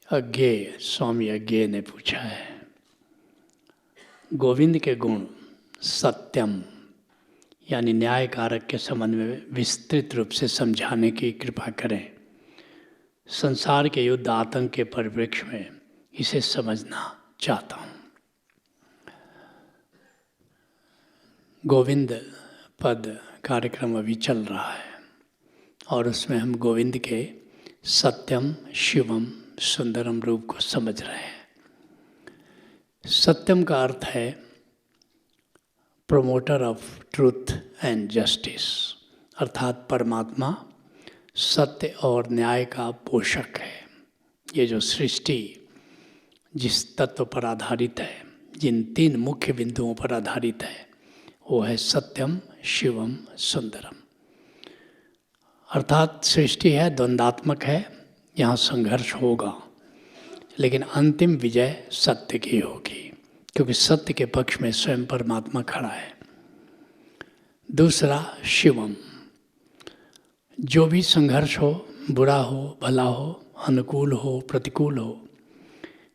अज्ञेय स्वामी अज्ञेय ने पूछा है, गोविंद के गुण सत्यम यानी न्याय कारक के संबंध में विस्तृत रूप से समझाने की कृपा करें। संसार के युद्ध आतंक के परिप्रेक्ष्य में इसे समझना चाहता हूँ। गोविंद पद कार्यक्रम अभी चल रहा है और उसमें हम गोविंद के सत्यम शिवम सुंदरम रूप को समझ रहे हैं। सत्यम का अर्थ है promoter of truth and justice, अर्थात परमात्मा सत्य और न्याय का पोषक है। ये जो सृष्टि जिस तत्व पर आधारित है, जिन तीन मुख्य बिंदुओं पर आधारित है, वो है सत्यम शिवम सुंदरम। अर्थात सृष्टि है, द्वंद्वात्मक है, यहाँ संघर्ष होगा, लेकिन अंतिम विजय सत्य की होगी, क्योंकि सत्य के पक्ष में स्वयं परमात्मा खड़ा है। दूसरा शिवम, जो भी संघर्ष हो, बुरा हो भला हो, अनुकूल हो प्रतिकूल हो,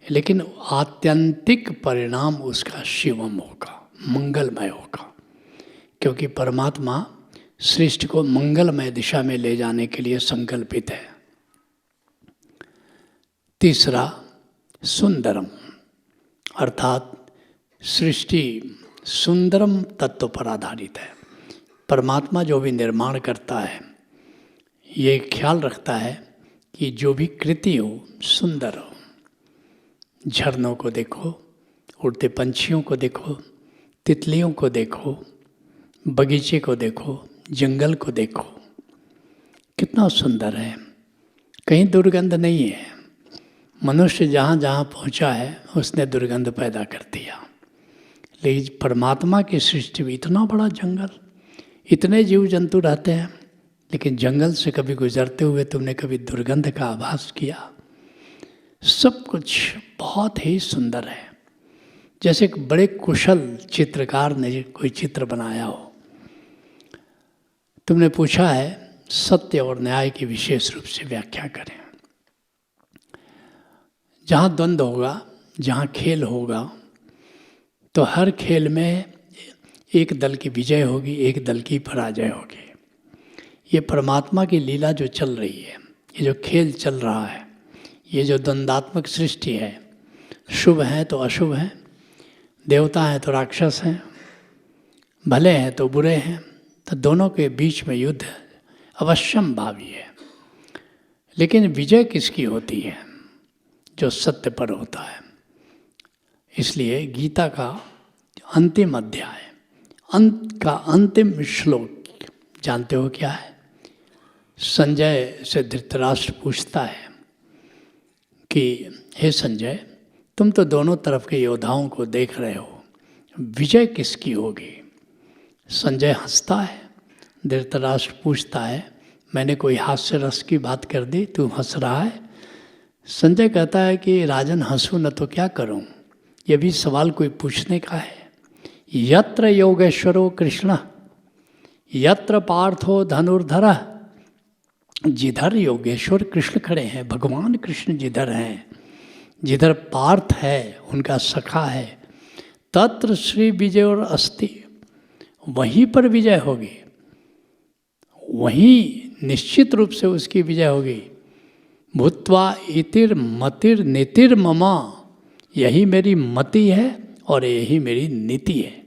लेकिन आत्यंतिक परिणाम उसका शिवम होगा, मंगलमय होगा, क्योंकि परमात्मा सृष्टि को मंगलमय दिशा में ले जाने के लिए संकल्पित है। तीसरा सुंदरम, अर्थात सृष्टि सुंदरम तत्व पर आधारित है। परमात्मा जो भी निर्माण करता है, ये ख्याल रखता है कि जो भी कृति हो सुंदर हो। झरनों को देखो, उड़ते पंछियों को देखो, तितलियों को देखो, बगीचे को देखो, जंगल को देखो, कितना सुंदर है, कहीं दुर्गंध नहीं है। मनुष्य जहाँ जहाँ पहुँचा है उसने दुर्गंध पैदा कर दिया। लेकिन परमात्मा की सृष्टि में इतना बड़ा जंगल, इतने जीव जंतु रहते हैं, लेकिन जंगल से कभी गुजरते हुए तुमने कभी दुर्गंध का आभास किया? सब कुछ बहुत ही सुंदर है। जैसे एक बड़े कुशल चित्रकार ने कोई चित्र बनाया हो। तुमने पूछा है सत्य और न्याय की विशेष रूप से व्याख्या करें। जहाँ द्वंद्व होगा, जहाँ खेल होगा, तो हर खेल में एक दल की विजय होगी, एक दल की पराजय होगी। ये परमात्मा की लीला जो चल रही है, ये जो खेल चल रहा है, ये जो द्वंद्वात्मक सृष्टि है, शुभ हैं तो अशुभ हैं, देवता हैं तो राक्षस हैं, भले हैं तो बुरे हैं, तो दोनों के बीच में युद्ध अवश्यम भावी है। लेकिन विजय किसकी होती है? जो सत्य पर होता है। इसलिए गीता का अंतिम अध्याय, अंत का अंतिम श्लोक जानते हो क्या है? संजय से धृतराष्ट्र पूछता है कि हे संजय, तुम तो दोनों तरफ के योद्धाओं को देख रहे हो, विजय किसकी होगी? संजय हंसता है। धृतराष्ट्र पूछता है, मैंने कोई हास्य रस की बात कर दी, तू हंस रहा है? संजय कहता है कि राजन हंसूं न तो क्या करूं, ये भी सवाल कोई पूछने का है। यत्र योगेश्वरो कृष्ण यत्र पार्थो धनुर्धर, जिधर योगेश्वर कृष्ण खड़े हैं, भगवान कृष्ण जिधर हैं, जिधर पार्थ है उनका सखा है, तत्र श्री विजय और अस्ति, वहीं पर विजय होगी, वहीं निश्चित रूप से उसकी विजय होगी। भूत्वा इतिर मतिर नितिर ममा, यही मेरी मति है और यही मेरी नीति है।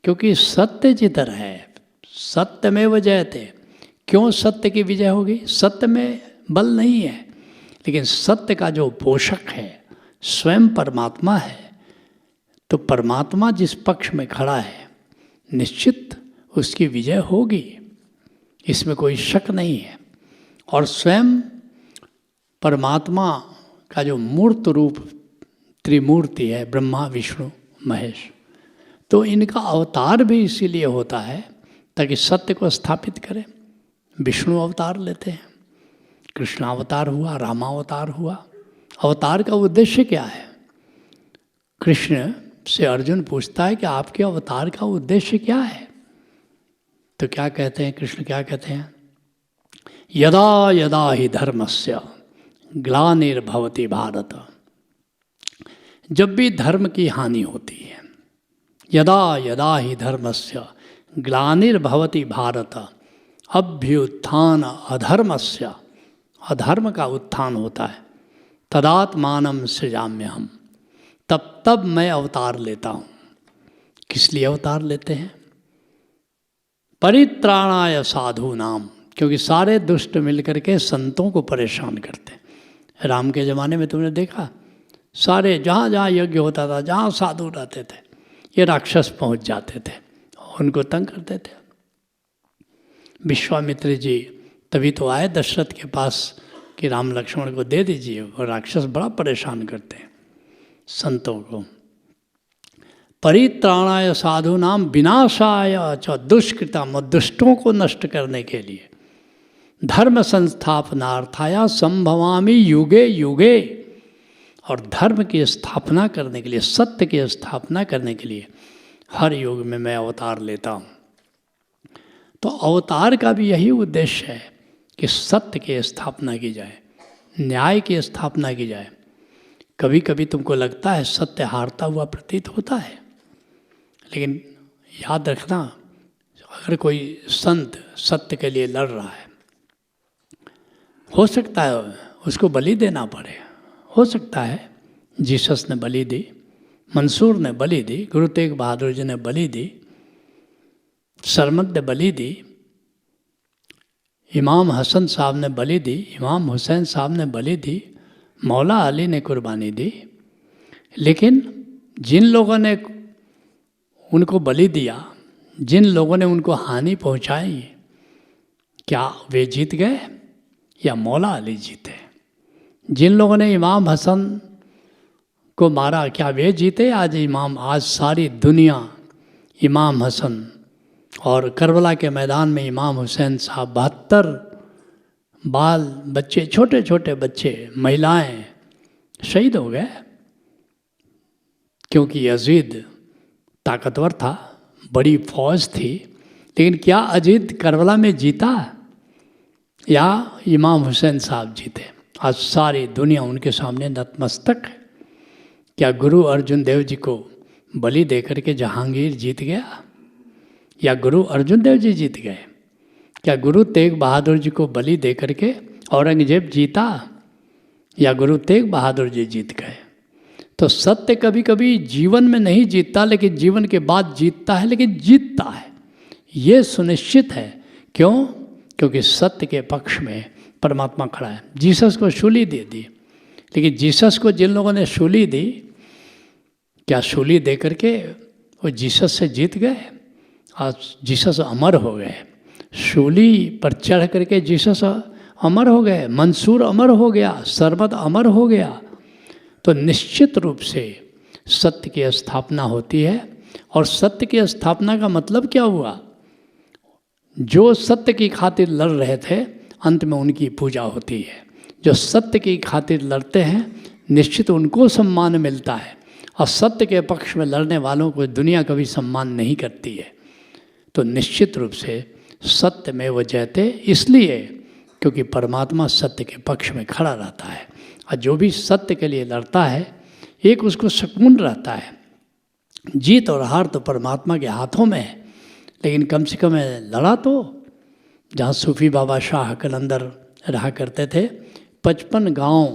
क्योंकि सत्य जिधर है, सत्य में जयते। क्यों सत्य की विजय होगी? सत्य में बल नहीं है, लेकिन सत्य का जो पोषक है स्वयं परमात्मा है। तो परमात्मा जिस पक्ष में खड़ा है, निश्चित उसकी विजय होगी, इसमें कोई शक नहीं है। और स्वयं परमात्मा का जो मूर्त रूप त्रिमूर्ति है, ब्रह्मा विष्णु महेश, तो इनका अवतार भी इसीलिए होता है ताकि सत्य को स्थापित करें। विष्णु अवतार लेते हैं, कृष्ण अवतार हुआ, रामावतार हुआ। अवतार का उद्देश्य क्या है? कृष्ण से अर्जुन पूछता है कि आपके अवतार का उद्देश्य क्या है? तो क्या कहते हैं कृष्ण? क्या कहते हैं? यदा यदा हि धर्मस्य ग्लानिर्भवति भारत। जब भी धर्म की हानि होती है, यदा यदा ही धर्मस्य ग्लानिर्भवति भारत अभ्युत्थान अधर्मस्य, अधर्म का उत्थान होता है, तदात्मानं सृजाम्यहम्, तब तब मैं अवतार लेता हूँ। किस लिए अवतार लेते हैं? परित्राणाय साधूनाम, क्योंकि सारे दुष्ट मिलकर के संतों को परेशान करते हैं। राम के ज़माने में तुमने देखा, सारे जहाँ जहाँ यज्ञ होता था, जहाँ साधु रहते थे, ये राक्षस पहुँच जाते थे, उनको तंग करते थे। विश्वामित्र जी तभी तो आए दशरथ के पास कि राम लक्ष्मण को दे दीजिए, और राक्षस बड़ा परेशान करते हैं संतों को। परित्राणाय साधूनाम विनाशाय च दुष्कृतम, दुष्टों को नष्ट करने के लिए, धर्म संस्थापनार्थाय संभवामि युगे युगे, और धर्म की स्थापना करने के लिए, सत्य की स्थापना करने के लिए हर युग में मैं अवतार लेता हूँ। तो अवतार का भी यही उद्देश्य है कि सत्य की स्थापना की जाए, न्याय की स्थापना की जाए। कभी कभी तुमको लगता है सत्य हारता हुआ प्रतीत होता है, लेकिन याद रखना, अगर कोई संत सत्य के लिए लड़ रहा है, हो सकता है उसको बलि देना पड़े, हो सकता है जीसस ने बलि दी, मंसूर ने बलि दी, गुरु तेग बहादुर जी ने बलि दी, सरमद ने बलि दी, इमाम हसन साहब ने बलि दी, इमाम हुसैन साहब ने बलि दी, मौला अली ने कुर्बानी दी। लेकिन जिन लोगों ने उनको बलि दिया, जिन लोगों ने उनको हानि पहुंचाई, क्या वे जीत गए या मौला अली जीते? जिन लोगों ने इमाम हसन को मारा, क्या वे जीते? आज सारी दुनिया इमाम हसन, और करबला के मैदान में इमाम हुसैन साहब, 72 बाल बच्चे, छोटे छोटे बच्चे, महिलाएं शहीद हो गए, क्योंकि यजीद ताकतवर था, बड़ी फौज थी। लेकिन क्या अजीत करबला में जीता या इमाम हुसैन साहब जीते? आज सारी दुनिया उनके सामने नतमस्तक है। क्या गुरु अर्जुन देव जी को बलि देकर के जहांगीर जीत गया या गुरु अर्जुन देव जी जीत गए? क्या गुरु तेग बहादुर जी को बलि देकर के औरंगजेब जीता या गुरु तेग बहादुर जी जीत गए? तो सत्य कभी कभी जीवन में नहीं जीतता, लेकिन जीवन के बाद जीतता है, लेकिन जीतता है, ये सुनिश्चित है। क्यों? क्योंकि सत्य के पक्ष में परमात्मा खड़ा है। जीसस को शूली दे दी, लेकिन जीसस को जिन लोगों ने शूली दी, क्या शूली दे करके वो जीसस से जीत गए? आज जीसस अमर हो गए, शूली पर चढ़ करके जीसस अमर हो गए, मंसूर अमर हो गया, सरमद अमर हो गया। तो निश्चित रूप से सत्य की स्थापना होती है। और सत्य की स्थापना का मतलब क्या हुआ? जो सत्य की खातिर लड़ रहे थे, अंत में उनकी पूजा होती है। जो सत्य की खातिर लड़ते हैं, निश्चित उनको सम्मान मिलता है, और सत्य के पक्ष में लड़ने वालों को दुनिया कभी सम्मान नहीं करती है। तो निश्चित रूप से सत्य में वो जयते, इसलिए क्योंकि परमात्मा सत्य के पक्ष में खड़ा रहता है। और जो भी सत्य के लिए लड़ता है, एक उसको सुकून रहता है। जीत और हार तो परमात्मा के हाथों में है, लेकिन कम से कम लड़ा तो। जहाँ सूफी बाबा शाह कलंदर रहा करते थे, 55 गांव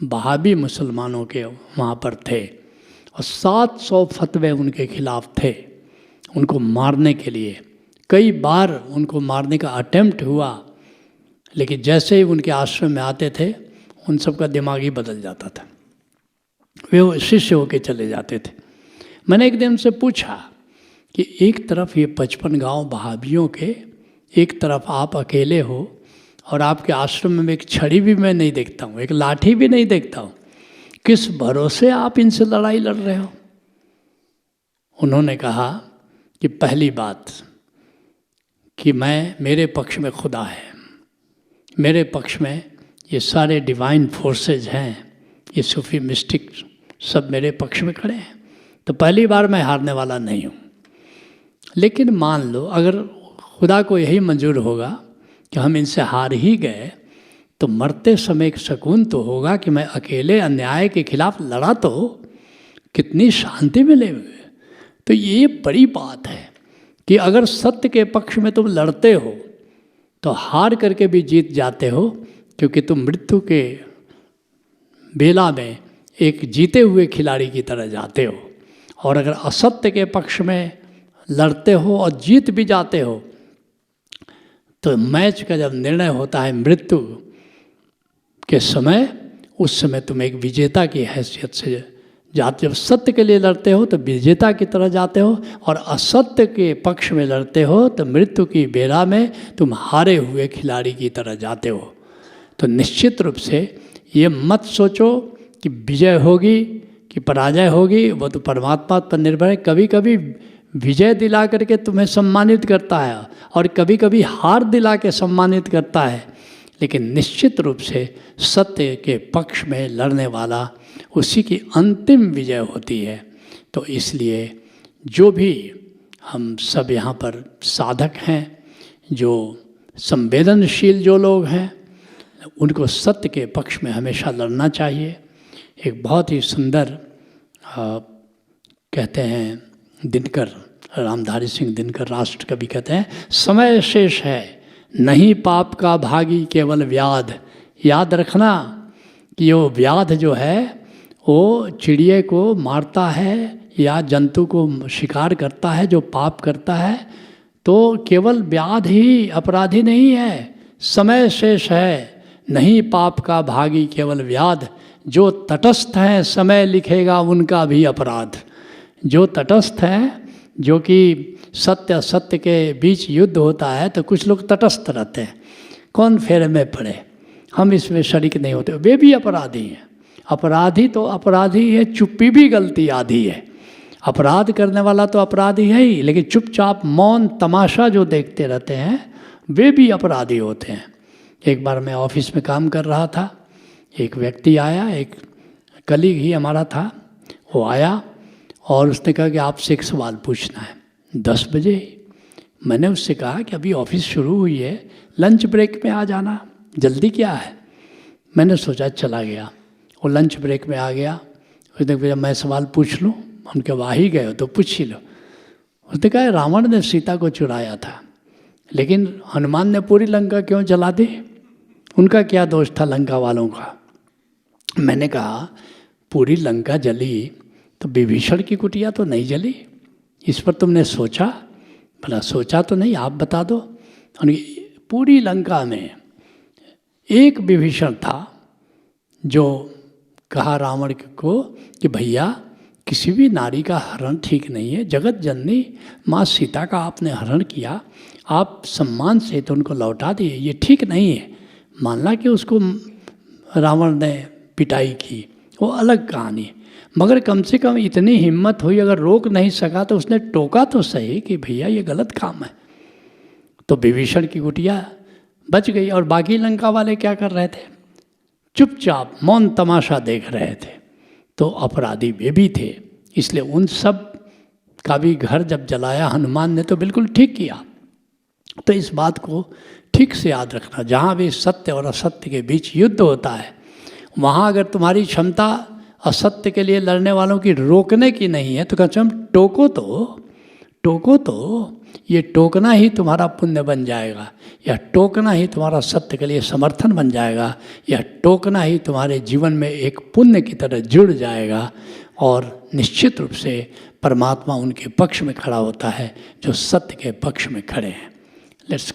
बहाबी मुसलमानों के वहाँ पर थे, और 700 फतवे उनके खिलाफ थे। उनको मारने के लिए कई बार उनको मारने का अटेम्प्ट हुआ, लेकिन जैसे ही उनके आश्रम में आते थे, उन सब का दिमाग ही बदल जाता था, वे शिष्य होके चले जाते थे। मैंने एक दिन उनसे पूछा कि एक तरफ ये 55 गांव बहाबियों के, एक तरफ आप अकेले हो, और आपके आश्रम में एक छड़ी भी मैं नहीं देखता हूँ, एक लाठी भी नहीं देखता हूँ, किस भरोसे आप इनसे लड़ाई लड़ रहे हो? उन्होंने कहा कि पहली बात कि मेरे पक्ष में खुदा है, मेरे पक्ष में ये सारे डिवाइन फोर्सेज हैं, ये सूफी मिस्टिक सब मेरे पक्ष में खड़े हैं, तो पहली बार मैं हारने वाला नहीं हूँ। लेकिन मान लो अगर खुदा को यही मंजूर होगा कि हम इनसे हार ही गए, तो मरते समय एक सुकून तो होगा कि मैं अकेले अन्याय के खिलाफ लड़ा, तो कितनी शांति मिलेगी। तो ये बड़ी बात है कि अगर सत्य के पक्ष में तुम लड़ते हो तो हार करके भी जीत जाते हो, क्योंकि तुम मृत्यु के बेला में एक जीते हुए खिलाड़ी की तरह जाते हो। और अगर असत्य के पक्ष में लड़ते हो और जीत भी जाते हो, तो मैच का जब निर्णय होता है मृत्यु के समय, उस समय तुम एक विजेता की हैसियत से जाते हो। सत्य के लिए लड़ते हो तो विजेता की तरह जाते हो, और असत्य के पक्ष में लड़ते हो तो मृत्यु की बेला में तुम हारे हुए खिलाड़ी की तरह जाते हो। तो निश्चित रूप से ये मत सोचो कि विजय होगी कि पराजय होगी, वो तो परमात्मा पर निर्भर है। कभी कभी विजय दिला करके तुम्हें सम्मानित करता है और कभी कभी हार दिला के सम्मानित करता है, लेकिन निश्चित रूप से सत्य के पक्ष में लड़ने वाला उसी की अंतिम विजय होती है। तो इसलिए जो भी हम सब यहाँ पर साधक हैं, जो संवेदनशील जो लोग हैं, उनको सत्य के पक्ष में हमेशा लड़ना चाहिए। एक बहुत ही सुंदर कहते हैं दिनकर, रामधारी सिंह दिनकर राष्ट्र कवि कहते हैं, समय शेष है नहीं पाप का भागी केवल व्याध। याद रखना कि वो व्याध जो है वो चिड़िए को मारता है या जंतु को शिकार करता है, जो पाप करता है, तो केवल व्याध ही अपराधी नहीं है। समय शेष है नहीं पाप का भागी केवल व्याध। जो तटस्थ हैं समय लिखेगा उनका भी अपराध। जो तटस्थ हैं, जो कि सत्य असत्य के बीच युद्ध होता है, तो कुछ लोग तटस्थ रहते हैं, कौन फेरे में पड़े, हम इसमें शरीक नहीं होते, वे भी अपराधी हैं। अपराधी तो अपराधी है, चुप्पी भी गलती आधी है। अपराध करने वाला तो अपराधी है ही, लेकिन चुपचाप मौन तमाशा जो देखते रहते हैं वे भी अपराधी होते हैं। एक बार मैं ऑफिस में काम कर रहा था, एक व्यक्ति आया, एक कलीग ही हमारा था, वो आया और उसने कहा कि आपसे एक सवाल पूछना है 10 बजे। मैंने उससे कहा कि अभी ऑफिस शुरू हुई है, लंच ब्रेक में आ जाना, जल्दी क्या है। मैंने सोचा चला गया, वो लंच ब्रेक में आ गया। उसने कहा मैं सवाल पूछ लूँ, उनके वहाँ ही गए हो तो पूछ ही लो। उसने कहा रावण ने सीता को चुराया था, लेकिन हनुमान ने पूरी लंका क्यों जला दी, उनका क्या दोष था लंका वालों का। मैंने कहा पूरी लंका जली तो विभीषण की कुटिया तो नहीं जली, इस पर तुमने सोचा? भला सोचा तो नहीं, आप बता दो। पूरी लंका में एक विभीषण था जो कहा रावण को कि भैया किसी भी नारी का हरण ठीक नहीं है, जगत जननी माँ सीता का आपने हरण किया, आप सम्मान से तो उनको लौटा दिए, ये ठीक नहीं है। मानला कि उसको रावण ने पिटाई की, वो अलग कहानी, मगर कम से कम इतनी हिम्मत हुई, अगर रोक नहीं सका तो उसने टोका तो सही कि भैया ये गलत काम है। तो विभीषण की कुटिया बच गई। और बाकी लंका वाले क्या कर रहे थे? चुपचाप मौन तमाशा देख रहे थे। तो अपराधी वे भी थे। इसलिए उन सब का भी घर जब जलाया हनुमान ने तो बिल्कुल ठीक किया। तो इस बात को ठीक से याद रखना, जहाँ भी सत्य और असत्य के बीच युद्ध होता है, वहाँ अगर तुम्हारी क्षमता असत्य के लिए लड़ने वालों की रोकने की नहीं है तो कम से कम टोको तो ये टोकना ही तुम्हारा पुण्य बन जाएगा, या टोकना ही तुम्हारा सत्य के लिए समर्थन बन जाएगा, या टोकना ही तुम्हारे जीवन में एक पुण्य की तरह जुड़ जाएगा। और निश्चित रूप से परमात्मा उनके पक्ष में खड़ा होता है जो सत्य के पक्ष में खड़े हैं। लेट्स